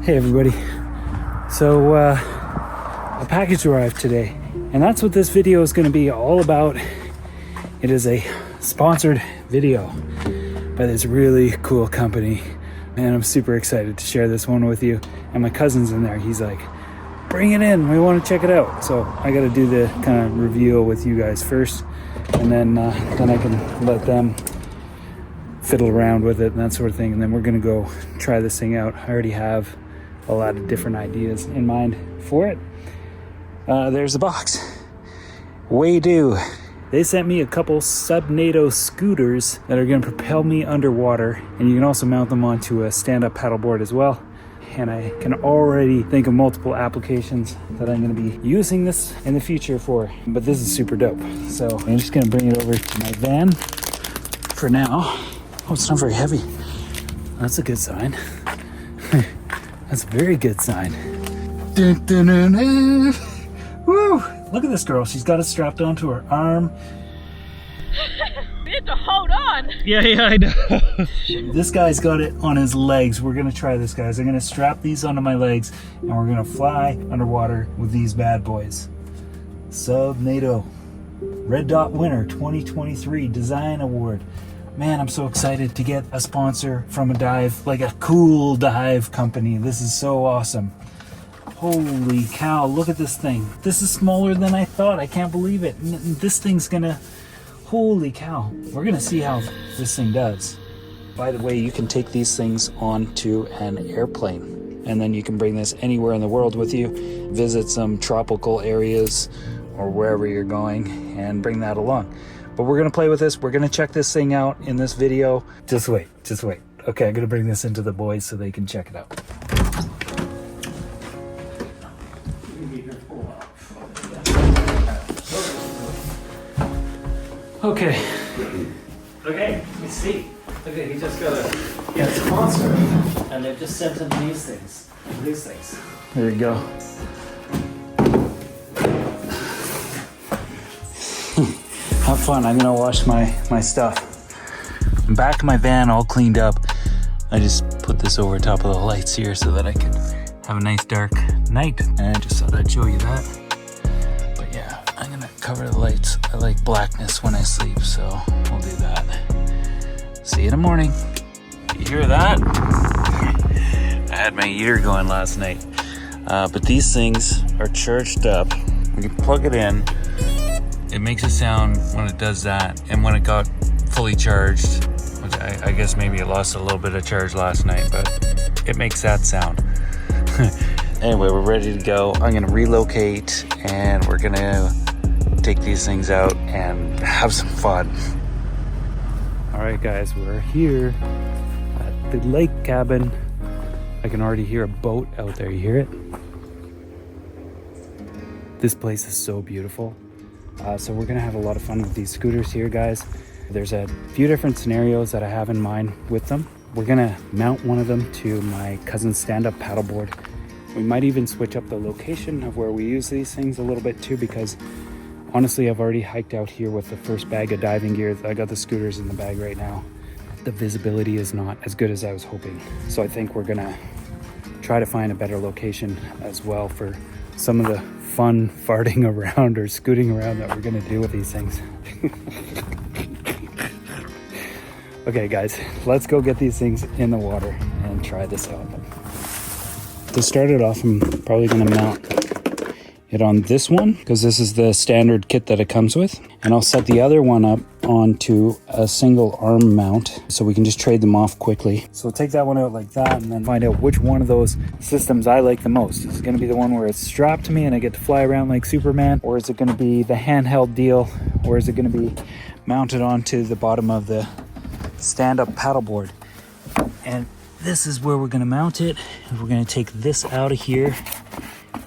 Hey everybody. So a package arrived today, and that's what this video is going to be all about. It is a sponsored video by this really cool company, and I'm super excited to share this one with you. And my cousin's in there. He's like, bring it in, we want to check it out. So I got to do the kind of reveal with you guys first, and then I can let them fiddle around with it and that sort of thing, and then we're gonna go try this thing out. I already have a lot of different ideas in mind for it. There's the box. Waydoo. They sent me a couple subnato scooters that are gonna propel me underwater, and you can also mount them onto a stand-up paddleboard as well. And I can already think of multiple applications that I'm gonna be using this in the future for, but this is super dope. So I'm just gonna bring it over to my van for now. Oh, it's not very heavy. That's a good sign. That's a very good sign. Dun, dun, dun, dun. Woo! Look at this girl. She's got it strapped onto her arm. We have to hold on. Yeah, I know. This guy's got it on his legs. We're gonna try this, guys. I'm gonna strap these onto my legs, and we're gonna fly underwater with these bad boys. Subnato Red Dot winner 2023 Design Award. Man, I'm so excited to get a sponsor from a dive, like a cool dive company. This is so awesome. Holy cow, look at this thing. This is smaller than I thought. I can't believe it. This thing's gonna, holy cow. We're gonna see how this thing does. By the way, you can take these things onto an airplane, and then you can bring this anywhere in the world with you, visit some tropical areas or wherever you're going, and bring that along. But we're gonna play with this. We're gonna check this thing out in this video. Just wait. Okay, I'm gonna bring this into the boys so they can check it out. Okay, let's see. Okay, he just got a sponsor, and they've just sent him these things. There you go. Have fun. I'm gonna wash my stuff. I'm back in my van all cleaned up. I just put this over top of the lights here so that I can have a nice dark night. And I just thought I'd show you that. But yeah, I'm gonna cover the lights. I like blackness when I sleep, so we'll do that. See you in the morning. You hear that? I had my heater going last night. But these things are charged up. When you plug it in, it makes a sound when it does that, and when it got fully charged, which I guess maybe it lost a little bit of charge last night, but it makes that sound. Anyway, we're ready to go. I'm gonna relocate, and we're gonna take these things out and have some fun. All right, guys, we're here at the lake cabin. I can already hear a boat out there. You hear it? This place is so beautiful. So we're gonna have a lot of fun with these scooters here, guys. There's a few different scenarios that I have in mind with them. We're gonna mount one of them to my cousin's stand-up paddleboard. We might even switch up the location of where we use these things a little bit too, because honestly, I've already hiked out here with the first bag of diving gear. I got the scooters in the bag right now. The visibility is not as good as I was hoping. So I think we're gonna try to find a better location as well for some of the fun farting around or scooting around that we're gonna do with these things. Okay guys, let's go get these things in the water and try this out. To start it off, I'm probably gonna mount it on this one because this is the standard kit that it comes with, and I'll set the other one up onto a single arm mount so we can just trade them off quickly. So take that one out like that, and then find out which one of those systems I like the most. Is it going to be the one where it's strapped to me and I get to fly around like Superman, or is it going to be the handheld deal, or is it going to be mounted onto the bottom of the stand-up paddleboard? And this is where we're going to mount it. We're going to take this out of here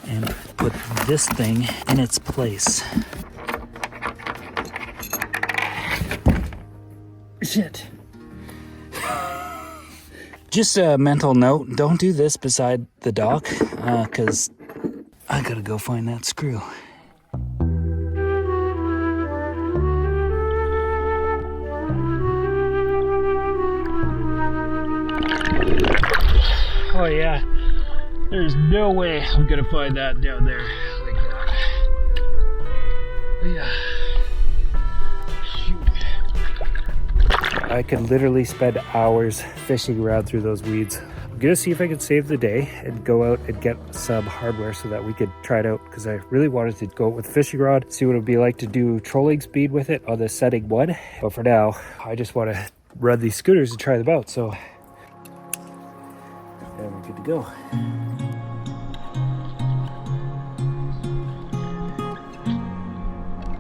and put this thing in its place. Shit. Just a mental note, don't do this beside the dock, because I gotta go find that screw. Oh yeah, There's no way I'm gonna find that down there like that. Yeah. Shoot. I could literally spend hours fishing around through those weeds. I'm gonna see if I can save the day and go out and get some hardware so that we could try it out, because I really wanted to go out with a fishing rod, see what it would be like to do trolling speed with it on the setting 1. But for now, I just want to run these scooters and try them out. So yeah, we're good to go.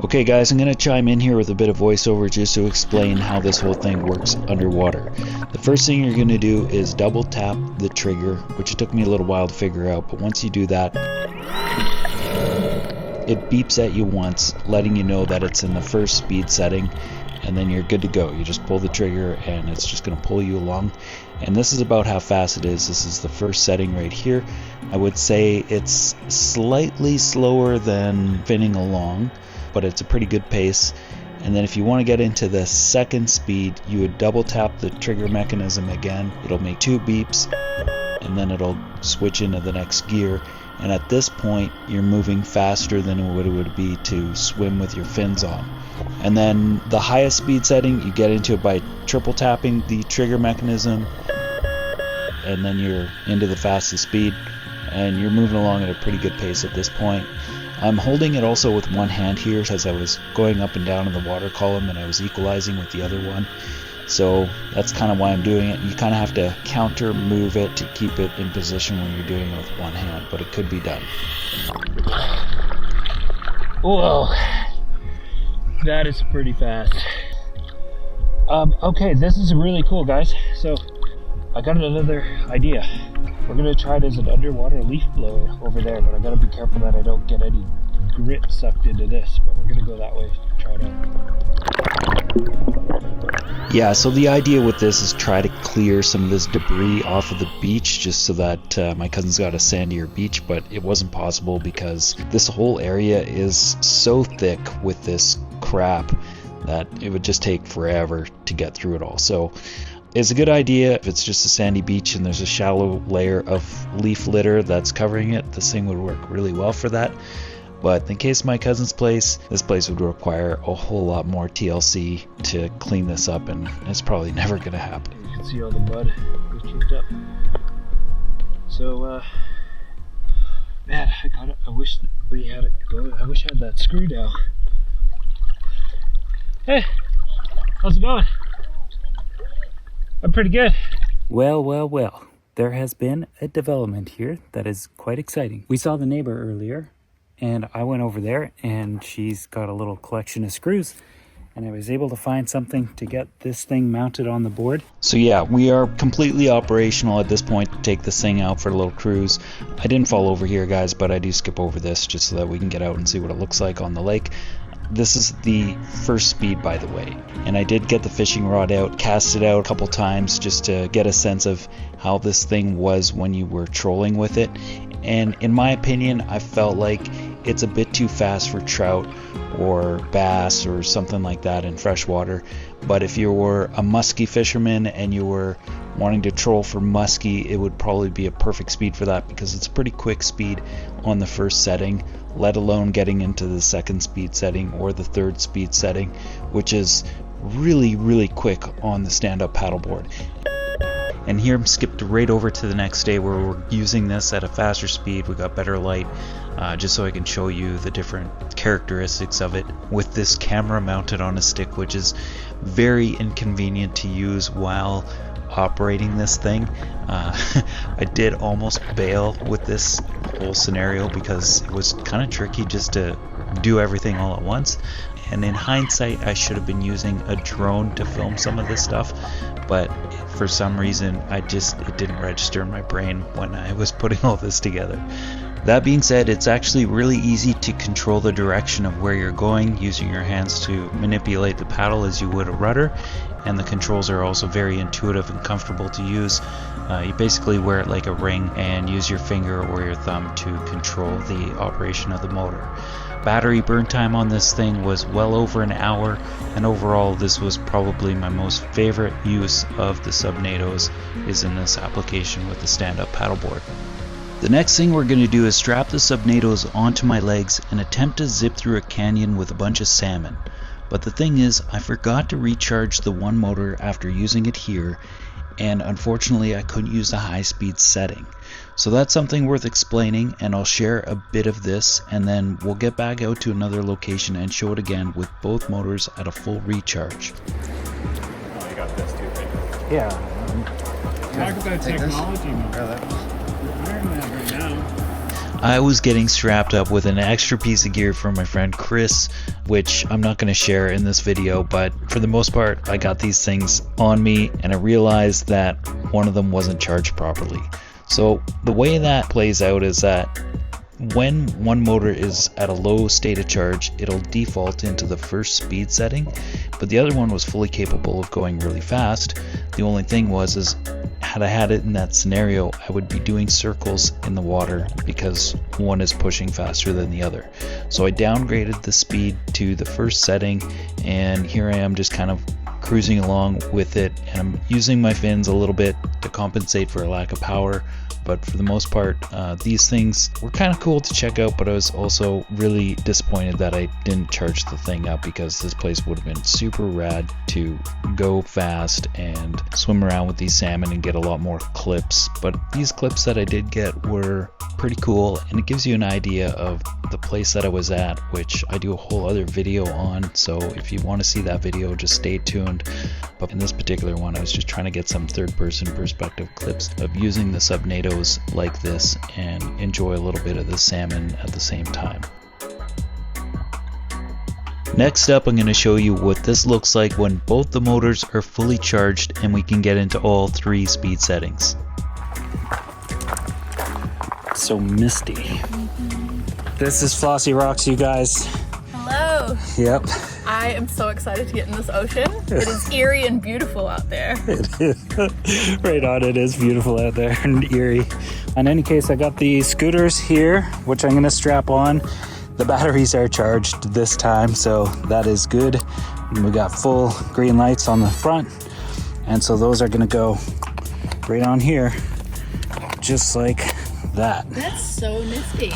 Okay guys, I'm going to chime in here with a bit of voiceover just to explain how this whole thing works underwater. The first thing you're going to do is double tap the trigger, which took me a little while to figure out, but once you do that, it beeps at you once, letting you know that it's in the first speed setting, and then you're good to go. You just pull the trigger and it's just going to pull you along. And this is about how fast it is. This is the first setting right here. I would say it's slightly slower than finning along, but it's a pretty good pace. And then if you want to get into the second speed, you would double tap the trigger mechanism again. It'll make 2 beeps and then it'll switch into the next gear. And at this point you're moving faster than what it would be to swim with your fins on. And then the highest speed setting, you get into it by triple tapping the trigger mechanism, and then you're into the fastest speed, and you're moving along at a pretty good pace at this point. I'm holding it also with one hand here as I was going up and down in the water column, and I was equalizing with the other one. So that's kind of why I'm doing it. You kind of have to counter move it to keep it in position when you're doing it with one hand, but it could be done. Whoa, that is pretty fast. Okay, this is really cool, guys. So I got another idea. We're gonna try it as an underwater leaf blower over there, but I gotta be careful that I don't get any grit sucked into this, but we're gonna go that way, try it out. Yeah, so the idea with this is try to clear some of this debris off of the beach, just so that my cousin's got a sandier beach, but it wasn't possible because this whole area is so thick with this crap that it would just take forever to get through it all. So it's a good idea if it's just a sandy beach and there's a shallow layer of leaf litter that's covering it. This thing would work really well for that. But in case of my cousin's place, this place would require a whole lot more TLC to clean this up, and it's probably never going to happen. You can see all the mud we kicked up. So, man, I wish we had it going. I wish I had that screw now. Hey, how's it going? I'm pretty good. Well, well, well. There has been a development here that is quite exciting. We saw the neighbor earlier, and I went over there, and she's got a little collection of screws, and I was able to find something to get this thing mounted on the board. So yeah, we are completely operational at this point to take this thing out for a little cruise. I didn't fall over here, guys, but I do skip over this just so that we can get out and see what it looks like on the lake. This is the first speed, by the way, and I did get the fishing rod out, cast it out a couple times just to get a sense of how this thing was when you were trolling with it. And in my opinion, I felt like it's a bit too fast for trout or bass or something like that in freshwater. But if you were a musky fisherman and you were wanting to troll for muskie, it would probably be a perfect speed for that, because it's a pretty quick speed on the first setting, let alone getting into the second speed setting or the third speed setting, which is really, really quick on the stand-up paddleboard. And here I'm skipped right over to the next day where we're using this at a faster speed. We got better light, just so I can show you the different characteristics of it with this camera mounted on a stick, which is very inconvenient to use while operating this thing. I did almost bail with this whole scenario because it was kind of tricky just to do everything all at once. And in hindsight, I should have been using a drone to film some of this stuff, but for some reason it didn't register in my brain when I was putting all this together. That being said, it's actually really easy to control the direction of where you're going using your hands to manipulate the paddle as you would a rudder, and the controls are also very intuitive and comfortable to use. You basically wear it like a ring and use your finger or your thumb to control the operation of the motor. Battery burn time on this thing was well over an hour, and overall this was probably my most favorite use of the subnatos is in this application with the stand-up paddleboard. The next thing we're going to do is strap the subnatos onto my legs and attempt to zip through a canyon with a bunch of salmon. But the thing is, I forgot to recharge the one motor after using it here, and unfortunately I couldn't use the high speed setting. So that's something worth explaining, and I'll share a bit of this, and then we'll get back out to another location and show it again with both motors at a full recharge. Oh, you got this too, right? Yeah. Talk about technology, man. Right now. I was getting strapped up with an extra piece of gear from my friend Chris, which I'm not going to share in this video, but for the most part I got these things on me and I realized that one of them wasn't charged properly. So the way that plays out is that when one motor is at a low state of charge, it'll default into the first speed setting, but the other one was fully capable of going really fast. The only thing was had I had it in that scenario, I would be doing circles in the water because one is pushing faster than the other. So I downgraded the speed to the first setting, and here I am just kind of cruising along with it, and I'm using my fins a little bit to compensate for a lack of power. But for the most part, these things were kind of cool to check out, but I was also really disappointed that I didn't charge the thing up, because this place would have been super rad to go fast and swim around with these salmon and get a lot more clips. But these clips that I did get were pretty cool, and it gives you an idea of the place that I was at, which I do a whole other video on, so if you want to see that video, just stay tuned. But in this particular one, I was just trying to get some third-person perspective clips of using the subnatos like this and enjoy a little bit of the salmon at the same time. Next up, I'm going to show you what this looks like when both the motors are fully charged and we can get into all three speed settings. So misty. This is Flossy Rocks, you guys. Hello. Yep. I am so excited to get in this ocean. It is eerie and beautiful out there. Right on, it is beautiful out there and eerie. In any case, I got the scooters here, which I'm going to strap on. The batteries are charged this time, so that is good. And we got full green lights on the front, and so those are going to go right on here, just like that. That's so nifty.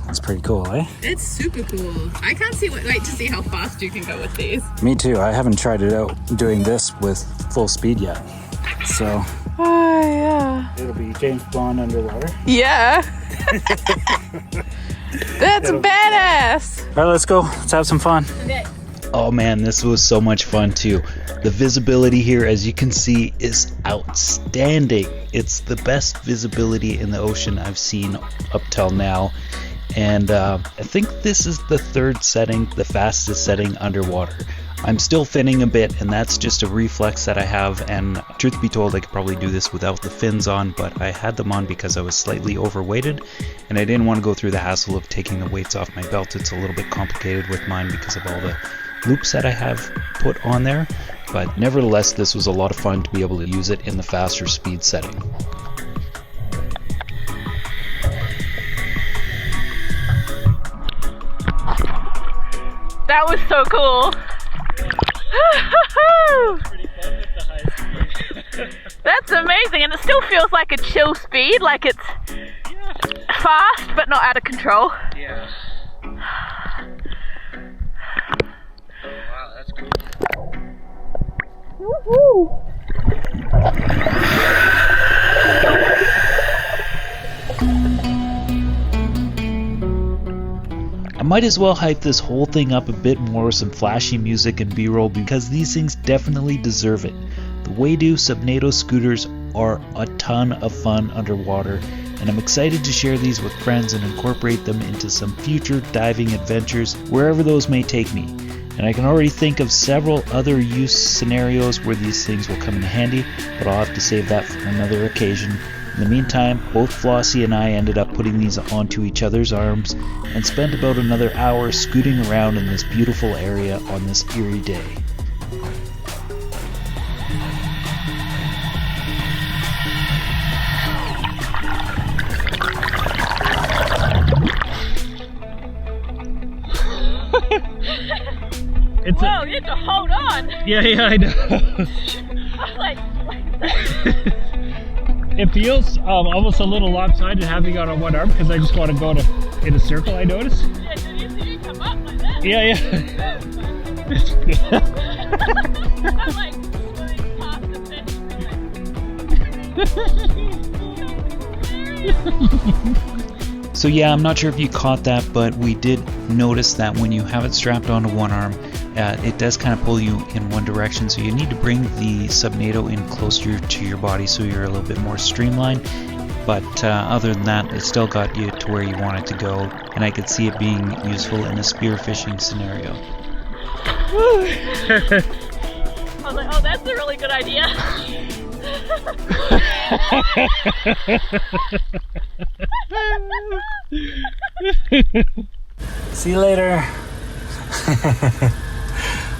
That's pretty cool, eh? It's super cool. I can't wait to see how fast you can go with these. Me too. I haven't tried it out doing this with full speed yet. So, Oh, yeah. it'll be James Bond underwater. Yeah. That's badass. All right, let's go. Let's have some fun. Okay. Oh man, this was so much fun too. The visibility here, as you can see, is outstanding. It's the best visibility in the ocean I've seen up till now. And I think this is the third setting, the fastest setting underwater. I'm still finning a bit, and that's just a reflex that I have, and truth be told, I could probably do this without the fins on, but I had them on because I was slightly overweighted, and I didn't want to go through the hassle of taking the weights off my belt. It's a little bit complicated with mine because of all the loops that I have put on there, but nevertheless, this was a lot of fun to be able to use it in the faster speed setting. That was so cool. That's amazing, and it still feels like a chill speed, like it's fast but not out of control. Yeah. Wow, that's cool. Woohoo! I might as well hype this whole thing up a bit more with some flashy music and b-roll, because these things definitely deserve it. The waydoo subnato scooters are a ton of fun underwater, and I'm excited to share these with friends and incorporate them into some future diving adventures wherever those may take me. And I can already think of several other use scenarios where these things will come in handy, but I'll have to save that for another occasion. In the meantime, both Flossie and I ended up putting these onto each other's arms and spent about another hour scooting around in this beautiful area on this eerie day. Whoa, you have to hold on. Yeah, I know. I was like It feels almost a little lopsided having it on one arm because I just want to go in a circle, I notice. Yeah, so usually you come up like that. Yeah. I'm like going past the fish. So yeah, I'm not sure if you caught that, but we did notice that when you have it strapped onto one arm, it does kind of pull you in one direction, so you need to bring the subnato in closer to your body so you're a little bit more streamlined. But other than that, it still got you to where you want it to go, and I could see it being useful in a spearfishing scenario. I was like, oh, that's a really good idea. See you later.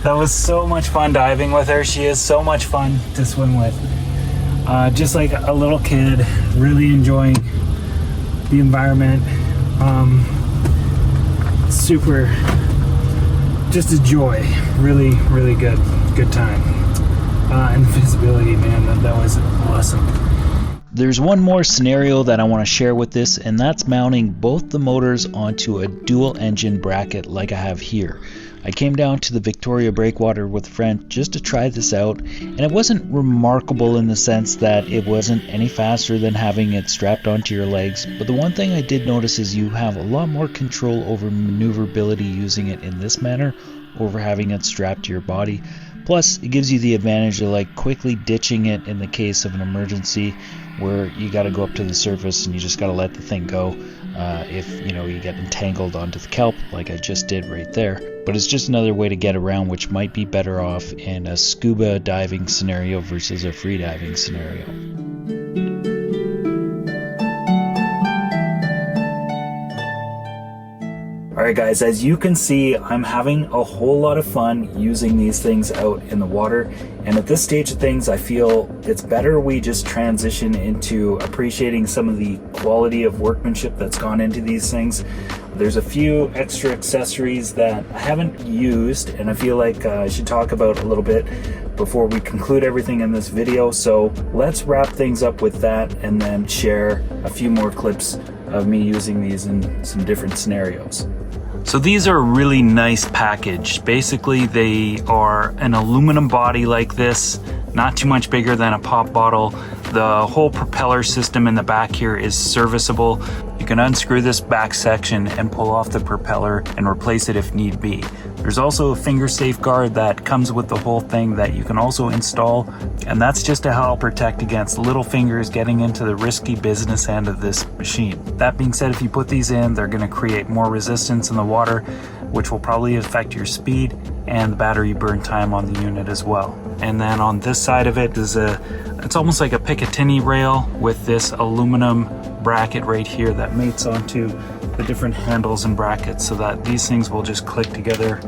That was so much fun diving with her. She is so much fun to swim with. Just like a little kid, really enjoying the environment. Super, just a joy. Really, really good time. And visibility, man, that was awesome. There's one more scenario that I want to share with this, and that's mounting both the motors onto a dual engine bracket like I have here. I came down to the Victoria Breakwater with a friend just to try this out, and it wasn't remarkable in the sense that it wasn't any faster than having it strapped onto your legs, but the one thing I did notice is you have a lot more control over maneuverability using it in this manner over having it strapped to your body. Plus, it gives you the advantage of like quickly ditching it in the case of an emergency where you got to go up to the surface and you just got to let the thing go if you get entangled onto the kelp like I just did right there. But it's just another way to get around, which might be better off in a scuba diving scenario versus a freediving scenario. Alright guys, as you can see, I'm having a whole lot of fun using these things out in the water, and at this stage of things I feel it's better we just transition into appreciating some of the quality of workmanship that's gone into these things. There's a few extra accessories that I haven't used and I feel like I should talk about a little bit before we conclude everything in this video, so let's wrap things up with that and then share a few more clips of me using these in some different scenarios. So these are a really nice package. Basically they are an aluminum body like this, not too much bigger than a pop bottle. The whole propeller system in the back here is serviceable. You can unscrew this back section and pull off the propeller and replace it if need be. There's also a finger safeguard that comes with the whole thing that you can also install, and that's just to help protect against little fingers getting into the risky business end of this machine. That being said, if you put these in, they're going to create more resistance in the water, which will probably affect your speed and the battery burn time on the unit as well. And then on this side of it is it's almost like a Picatinny rail with this aluminum bracket right here that mates onto the different handles and brackets, so that these things will just click together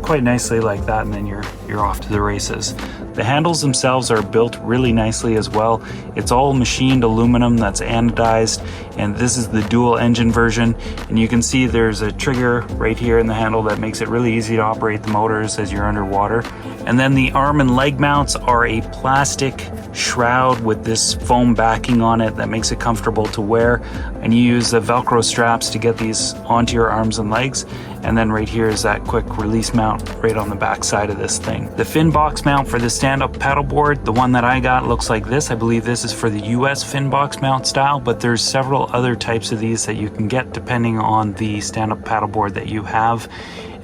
quite nicely like that, and then you're off to the races. The handles themselves are built really nicely as well. It's all machined aluminum that's anodized, and this is the dual engine version, and you can see there's a trigger right here in the handle that makes it really easy to operate the motors as you're underwater. And then the arm and leg mounts are a plastic shroud with this foam backing on it that makes it comfortable to wear, and you use the Velcro straps to get these onto your arms and legs. And then right here is that quick release mount right on the back side of this thing. The fin box mount for the stand-up paddleboard, the one that I got looks like this. I believe this is for the US fin box mount style, but there's several other types of these that you can get depending on the stand-up paddleboard that you have.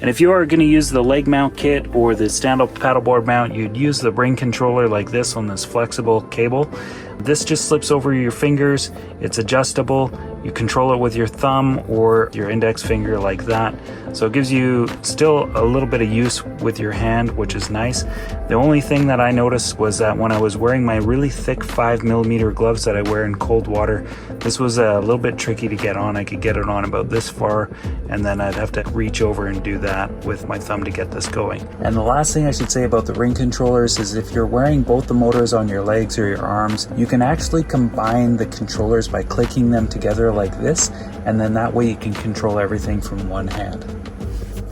And if you are going to use the leg mount kit or the stand-up paddleboard mount, you'd use the ring controller like this on this flexible cable. This just slips over your fingers. It's adjustable. You control it with your thumb or your index finger like that. So it gives you still a little bit of use with your hand, which is nice. The only thing that I noticed was that when I was wearing my really thick 5mm gloves that I wear in cold water, this was a little bit tricky to get on. I could get it on about this far, and then I'd have to reach over and do that with my thumb to get this going. And the last thing I should say about the ring controllers is if you're wearing both the motors on your legs or your arms, you can actually combine the controllers by clicking them together like this, and then that way you can control everything from one hand.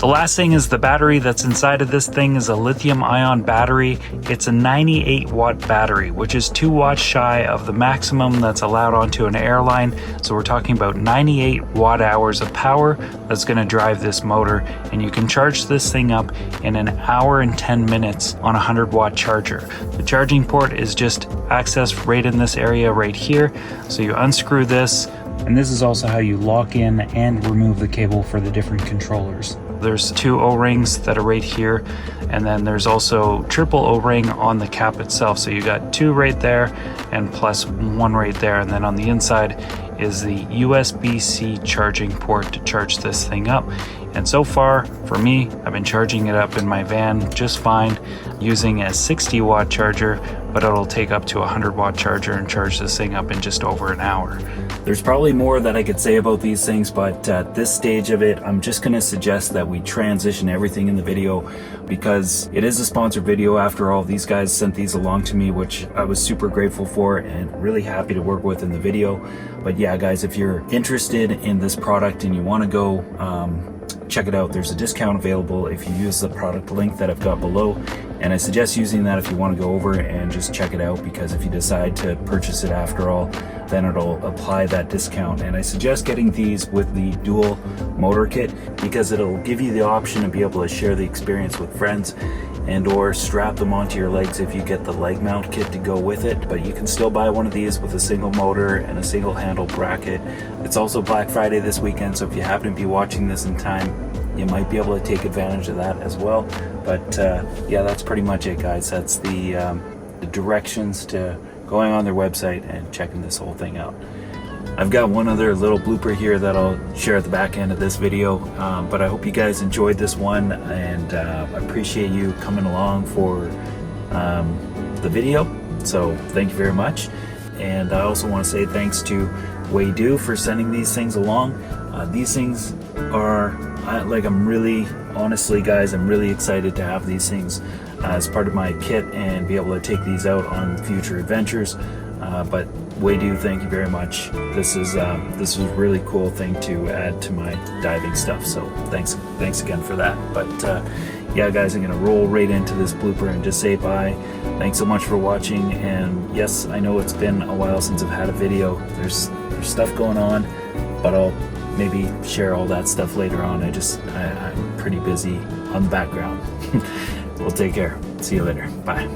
The last thing is the battery that's inside of this thing is a lithium ion battery. It's a 98 watt battery, which is 2 watts shy of the maximum that's allowed onto an airline. So we're talking about 98 watt hours of power that's going to drive this motor, and you can charge this thing up in an hour and 10 minutes on a 100 watt charger. The charging port is just accessed right in this area right here. So you unscrew this, and this is also how you lock in and remove the cable for the different controllers. There's 2 O-rings that are right here, and then there's also triple O-ring on the cap itself. So you got 2 right there and plus 1 right there, and then on the inside is the USB-C charging port to charge this thing up. And so far for me, I've been charging it up in my van just fine using a 60 watt charger, but it'll take up to a 100 watt charger and charge this thing up in just over an hour. There's probably more that I could say about these things, but at this stage of it, I'm just going to suggest that we transition everything in the video, because it is a sponsored video after all. These guys sent these along to me, which I was super grateful for and really happy to work with in the video. But yeah, guys, if you're interested in this product and you want to go check it out, there's a discount available if you use the product link that I've got below, and I suggest using that if you want to go over and just check it out, because if you decide to purchase it after all, then it'll apply that discount. And I suggest getting these with the dual motor kit, because it'll give you the option to be able to share the experience with friends and or strap them onto your legs if you get the leg mount kit to go with it. But you can still buy one of these with a single motor and a single handle bracket. It's also Black Friday this weekend, so if you happen to be watching this in time, you might be able to take advantage of that as well. But yeah, that's pretty much it, guys. That's the directions to going on their website and checking this whole thing out. I've got one other little blooper here that I'll share at the back end of this video, but I hope you guys enjoyed this one, and I appreciate you coming along for the video. So thank you very much. And I also want to say thanks to Waydoo for sending these things along. These things are I'm really, honestly guys, I'm really excited to have these things as part of my kit and be able to take these out on future adventures. But Waydoo, thank you very much. This is a really cool thing to add to my diving stuff. So thanks again for that. But yeah, guys, I'm gonna roll right into this blooper and just say bye. Thanks so much for watching. And yes, I know it's been a while since I've had a video. There's stuff going on, but I'll maybe share all that stuff later on. I'm pretty busy on the background. We'll take care. See you later. Bye.